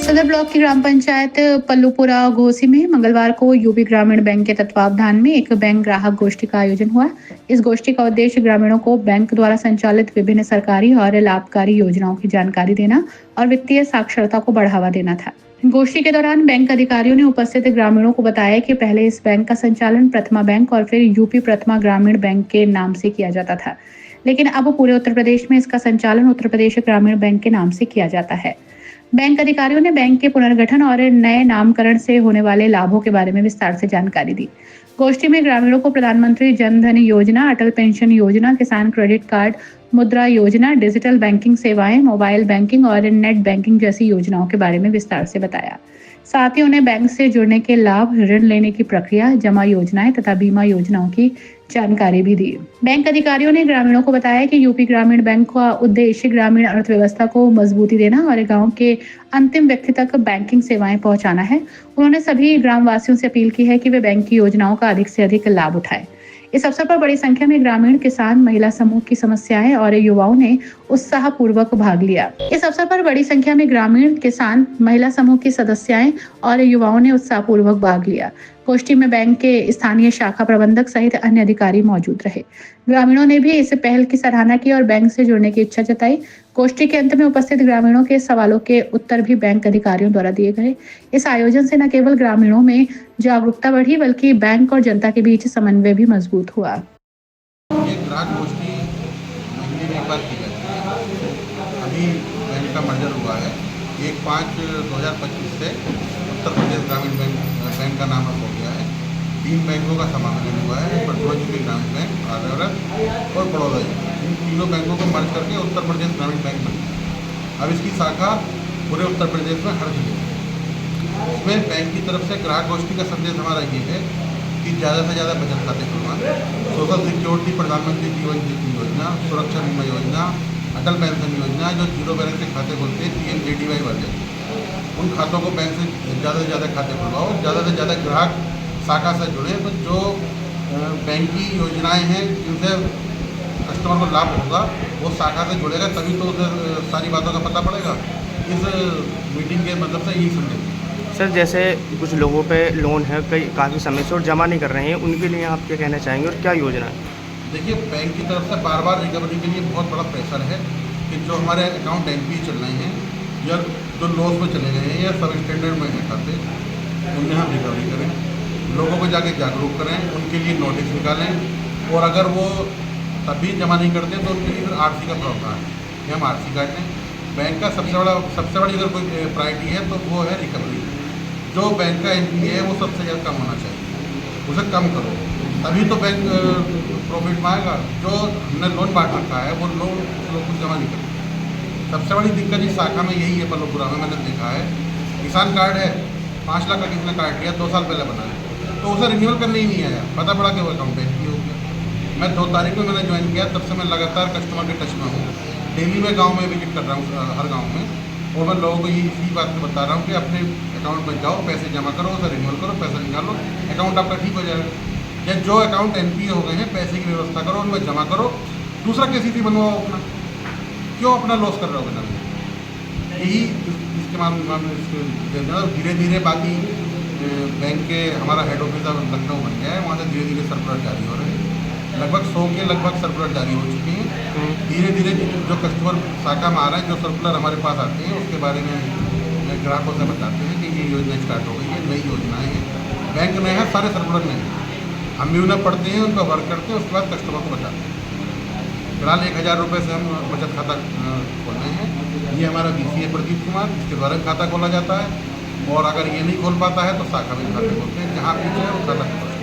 सदर ब्लॉक की ग्राम पंचायत पल्लूपुरा घोसी में मंगलवार को यूपी ग्रामीण बैंक के तत्वावधान में एक बैंक ग्राहक गोष्ठी का आयोजन हुआ। इस गोष्ठी का उद्देश्य ग्रामीणों को बैंक द्वारा संचालित विभिन्न सरकारी और लाभकारी योजनाओं की जानकारी देना और वित्तीय साक्षरता को बढ़ावा देना था। गोष्ठी के दौरान बैंक अधिकारियों ने उपस्थित ग्रामीणों को बताया कि पहले इस बैंक का संचालन प्रथमा बैंक और फिर यूपी प्रथमा ग्रामीण बैंक के नाम से किया जाता था, लेकिन अब पूरे उत्तर प्रदेश में इसका संचालन उत्तर प्रदेश ग्रामीण बैंक के नाम से किया जाता है। बैंक अधिकारियों ने बैंक के पुनर्गठन और नए नामकरण से होने वाले लाभों के बारे में विस्तार से जानकारी दी। गोष्ठी में ग्रामीणों को प्रधानमंत्री जन धन योजना, अटल पेंशन योजना, किसान क्रेडिट कार्ड, मुद्रा योजना, डिजिटल बैंकिंग सेवाएं, मोबाइल बैंकिंग और नेट बैंकिंग जैसी योजनाओं के बारे में विस्तार से बताया। साथ ही उन्हें बैंक से जुड़ने के लाभ, ऋण लेने की प्रक्रिया, जमा योजनाएं तथा बीमा योजनाओं की जानकारी भी दी। बैंक अधिकारियों ने ग्रामीणों को बताया कि यूपी ग्रामीण बैंक का उद्देश्य ग्रामीण अर्थव्यवस्था को मजबूती देना और गांव के अंतिम व्यक्ति तक बैंकिंग सेवाएं पहुंचाना है। उन्होंने सभी ग्रामवासियों से अपील की है कि वे बैंक की योजनाओं का अधिक से अधिक लाभ उठाएं। इस अवसर पर बड़ी संख्या में ग्रामीण, किसान, महिला समूह की समस्याएं और युवाओं ने उत्साहपूर्वक भाग लिया। इस अवसर पर बड़ी संख्या में ग्रामीण, किसान, महिला समूह की सदस्याएं और युवाओं ने उत्साहपूर्वक भाग लिया। गोष्ठी में बैंक के स्थानीय शाखा प्रबंधक सहित अन्य अधिकारी मौजूद रहे। ग्रामीणों ने भी इस पहल की सराहना की और बैंक से जुड़ने की इच्छा जताई। गोष्ठी के अंत में उपस्थित ग्रामीणों के सवालों के उत्तर भी बैंक अधिकारियों द्वारा दिए गए। इस आयोजन से न केवल ग्रामीणों में जागरूकता बढ़ी, बल्कि बैंक और जनता के बीच समन्वय भी मजबूत हुआ। ये ग्राहक गोष्ठी महीने में एक बार की जाती है। अभी बैंक का मर्जर हुआ है 1/5/2025 से उत्तर प्रदेश ग्रामीण बैंक का नाम हो गया है। 3 बैंकों का समावेशन हुआ है, वर्तमान यूपी ग्रामीण बैंक, आधारक और बड़ौदा। इन तीनों बैंकों को मर्ज करके उत्तर प्रदेश ग्रामीण बैंक बन गया। अब इसकी शाखा पूरे उत्तर प्रदेश में हर जगह है। इसमें बैंक की तरफ से ग्राहक गोष्ठी का संदेश हमारा ये है कि ज़्यादा से ज़्यादा बचत खाते खुलवाएं। सोशल सिक्योरिटी, प्रधानमंत्री जीवन ज्योति योजना, सुरक्षा बीमा योजना, अटल पेंशन योजना, जो जीरो बैलेंस के खाते खोलते हैं PMJDY वाले, उन खातों को बैंक से ज़्यादा खाते खुलवाओ। ज़्यादा से ज़्यादा ग्राहक शाखा से जुड़े, तो जो बैंक की योजनाएं हैं जिनसे कस्टमर को लाभ होगा वो शाखा से जुड़ेगा, तभी तो उसे सारी बातों का पता पड़ेगा। इस मीटिंग के मतलब से यही संदेश। सर, जैसे कुछ लोगों पे लोन है काफ़ी समय से और जमा नहीं कर रहे हैं, उनके लिए आप क्या कहना चाहेंगे और क्या योजना है? देखिए, बैंक की तरफ से बार बार रिकवरी के लिए बहुत बड़ा प्रेशर है कि जो हमारे अकाउंट NPA चल रहे हैं या जो लॉस में चले गए हैं या सब स्टैंडर्ड में है खाते, उनमें हम रिकवरी करें, लोगों को जाके जागरूक करें, उनके लिए नोटिस निकालें और अगर वो तभी जमा नहीं करते तो उनके लिए फिर RC का प्रावधान है कि हम RC काट लें। बैंक का सबसे बड़ी अगर कोई प्रायोरिटी है तो वो है रिकवरी। जो बैंक का NPA है वो सबसे ज़्यादा कम होना चाहिए, उसे कम करो, तभी तो बैंक प्रॉफिट में आएगा। जो हमने लोन बांट रखा है वो लोन कुछ जमा नहीं करते। सबसे बड़ी दिक्कत इस शाखा में यही है। पल्लूपुरा में मैंने देखा है, किसान कार्ड है, 5 लाख का किसी ने काट लिया, 2 साल पहले बना है, तो उसे रिन्यूअल करने ही नहीं आया, पता पड़ा कि वो अकाउंट NPA हो गया। मैं 2 तारीख में मैंने ज्वाइन किया, तब से मैं लगातार कस्टमर के टच में हूँ। डेली में गाँव में विजिट कर रहा हूँ, हर गाँव में, और मैं लोगों को इसी बात को बता रहा हूँ कि अपने अकाउंट में जाओ, पैसे जमा करो, उसे रिन्यूअल करो, पैसा निकालो, अकाउंट आपका ठीक हो जाएगा। या जो अकाउंट NPA हो गए हैं, पैसे की व्यवस्था करो, उनमें जमा करो, दूसरा KCC बनवाओ अपना। क्यों अपना लॉस कर रहे हो बिना? यही इसके मामले धीरे धीरे बाकी बैंक के हमारा हेड ऑफिस अब लखनऊ बन गया है, वहाँ से धीरे धीरे सर्कुलर जारी हो रहे हैं। लगभग 100 के लगभग सर्कुलर जारी हो चुके हैं। धीरे धीरे जो कस्टमर शाखा में आ रहे हैं, जो सर्कुलर हमारे पास आते हैं, उसके बारे में ग्राहकों से बताते हैं कि ये योजना स्टार्ट हो गई है, नई योजनाएँ हैं। बैंक नए हैं, सारे सर्कुलर नए हैं, हम भी उन्हें पढ़ते हैं, उनका वर्क करते हैं, उसके बाद कस्टमर को बताते हैं। फिलहाल 1000 रुपये से हम बचत खाता खोल रहे हैं। ये हमारा BCA प्रदीप कुमार, इसके द्वारा खाता खोला जाता है, और अगर ये नहीं खोल पाता है तो शाखा में खाते खोलते हैं, जहाँ पीछे वो खाता खोलते हैं।